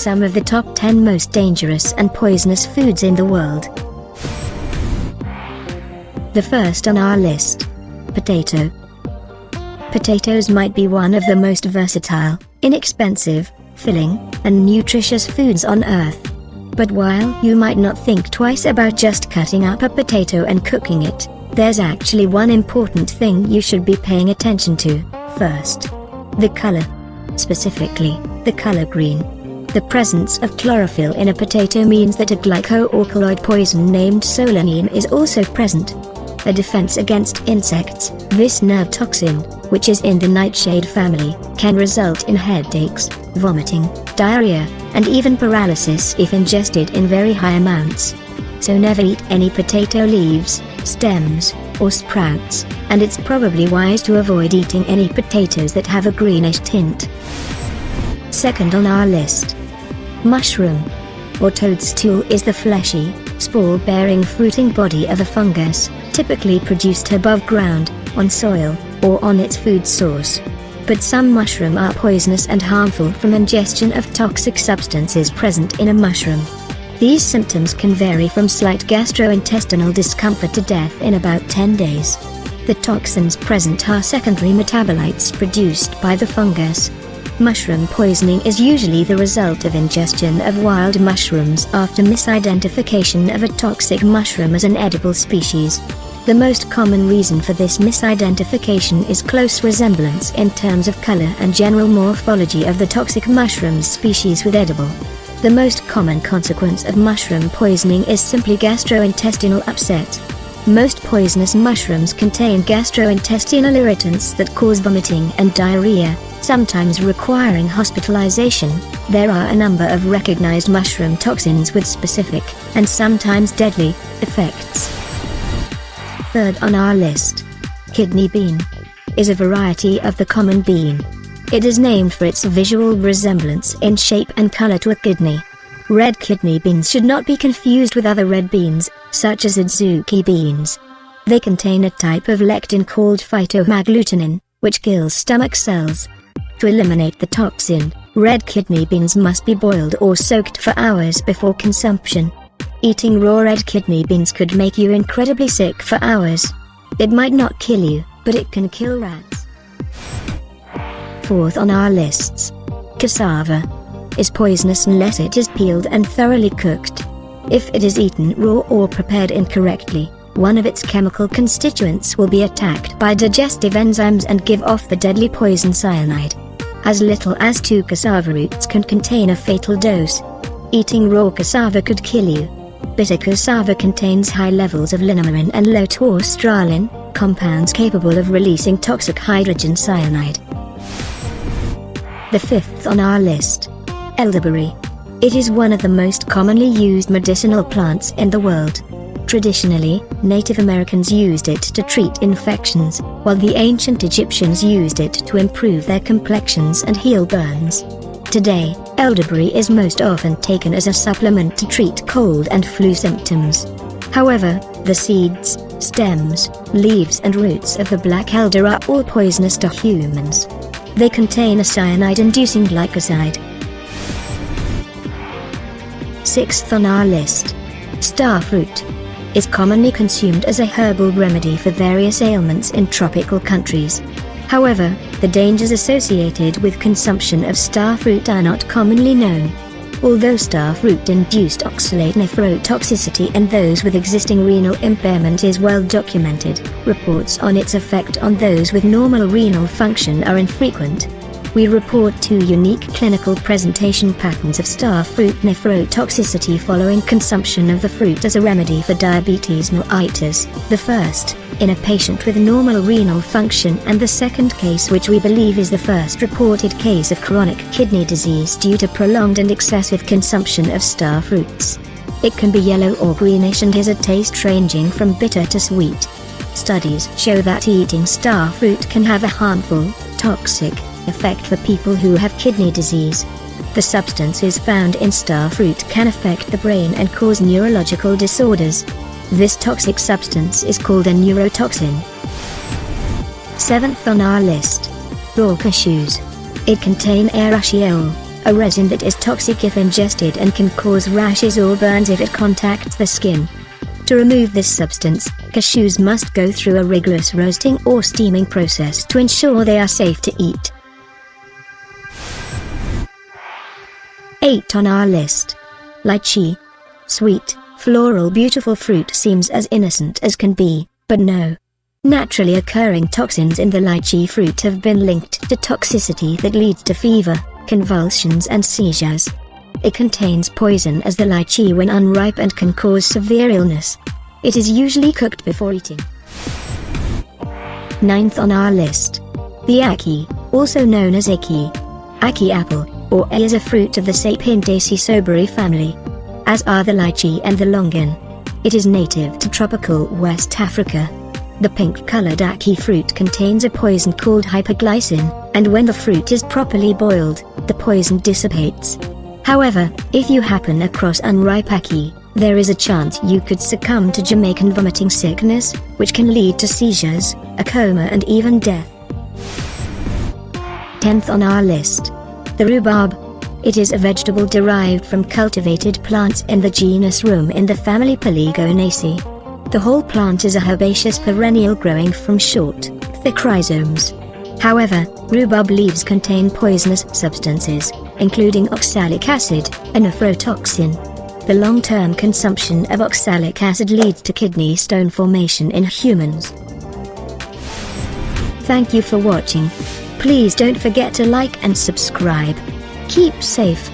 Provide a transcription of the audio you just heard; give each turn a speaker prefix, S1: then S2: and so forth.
S1: some of the top 10 most dangerous and poisonous foods in the world. The first on our list. Potato. Potatoes might be one of the most versatile, inexpensive, filling, and nutritious foods on Earth. But while you might not think twice about just cutting up a potato and cooking it, there's actually one important thing you should be paying attention to. First, the color. Specifically, the color green. The presence of chlorophyll in a potato means that a glycoalkaloid poison named solanine is also present. A defense against insects, this nerve toxin, which is in the nightshade family, can result in headaches, vomiting, diarrhea, and even paralysis if ingested in very high amounts. So never eat any potato leaves, stems, or sprouts, and it's probably wise to avoid eating any potatoes that have a greenish tint. Second on our list. Mushroom, or toadstool, is the fleshy, spore-bearing fruiting body of a fungus, typically produced above ground, on soil, or on its food source. But some mushrooms are poisonous and harmful from ingestion of toxic substances present in a mushroom. These symptoms can vary from slight gastrointestinal discomfort to death in about 10 days. The toxins present are secondary metabolites produced by the fungus. Mushroom poisoning is usually the result of ingestion of wild mushrooms after misidentification of a toxic mushroom as an edible species. The most common reason for this misidentification is close resemblance in terms of color and general morphology of the toxic mushroom species with edible. The most common consequence of mushroom poisoning is simply gastrointestinal upset. Most poisonous mushrooms contain gastrointestinal irritants that cause vomiting and diarrhea, sometimes requiring hospitalization. There are a number of recognized mushroom toxins with specific, and sometimes deadly, effects. Third on our list. Kidney bean is a variety of the common bean. It is named for its visual resemblance in shape and color to a kidney. Red kidney beans should not be confused with other red beans, such as adzuki beans. They contain a type of lectin called phytohemagglutinin, which kills stomach cells. To eliminate the toxin, red kidney beans must be boiled or soaked for hours before consumption. Eating raw red kidney beans could make you incredibly sick for hours. It might not kill you, but it can kill rats. Fourth on our lists. Cassava is poisonous unless it is peeled and thoroughly cooked. If it is eaten raw or prepared incorrectly, one of its chemical constituents will be attacked by digestive enzymes and give off the deadly poison cyanide. As little as 2 cassava roots can contain a fatal dose. Eating raw cassava could kill you. Bitter cassava contains high levels of linamarin and low torstralin, compounds capable of releasing toxic hydrogen cyanide. The fifth on our list. Elderberry. It is one of the most commonly used medicinal plants in the world. Traditionally, Native Americans used it to treat infections, while the ancient Egyptians used it to improve their complexions and heal burns. Today, elderberry is most often taken as a supplement to treat cold and flu symptoms. However, the seeds, stems, leaves and roots of the black elder are all poisonous to humans. They contain a cyanide-inducing glycoside. Sixth on our list. Starfruit is commonly consumed as a herbal remedy for various ailments in tropical countries. However, the dangers associated with consumption of starfruit are not commonly known. Although starfruit-induced oxalate nephrotoxicity in those with existing renal impairment is well documented, reports on its effect on those with normal renal function are infrequent. We report 2 unique clinical presentation patterns of starfruit nephrotoxicity following consumption of the fruit as a remedy for diabetes mellitus. The first, in a patient with normal renal function, and the second case, which we believe is the first reported case of chronic kidney disease due to prolonged and excessive consumption of starfruits. It can be yellow or greenish and has a taste ranging from bitter to sweet. Studies show that eating starfruit can have a harmful, toxic effect for people who have kidney disease. The substances found in starfruit can affect the brain and cause neurological disorders. This toxic substance is called a neurotoxin. Seventh on our list. Raw cashews. It contain urushiol, a resin that is toxic if ingested and can cause rashes or burns if it contacts the skin. To remove this substance, cashews must go through a rigorous roasting or steaming process to ensure they are safe to eat. 8 on our list. Lychee. Sweet, floral, beautiful fruit seems as innocent as can be, but no. Naturally occurring toxins in the lychee fruit have been linked to toxicity that leads to fever, convulsions and seizures. It contains poison as the lychee when unripe and can cause severe illness. It is usually cooked before eating. 9th on our list. The Ackee, also known as Ackee. Ackee apple, or A, is a fruit of the Sapindaceae soberry family. As are the lychee and the longan. It is native to tropical West Africa. The pink-colored Ackee fruit contains a poison called hyperglycin, and when the fruit is properly boiled, the poison dissipates. However, if you happen across unripe Ackee, there is a chance you could succumb to Jamaican vomiting sickness, which can lead to seizures, a coma and even death. 10th on our list. The rhubarb. It is a vegetable derived from cultivated plants in the genus Rhubarb in the family Polygonaceae. The whole plant is a herbaceous perennial growing from short, thick rhizomes. However, rhubarb leaves contain poisonous substances, including oxalic acid, a nephrotoxin. The long-term consumption of oxalic acid leads to kidney stone formation in humans. Thank you for watching. Please don't forget to like and subscribe. Keep safe.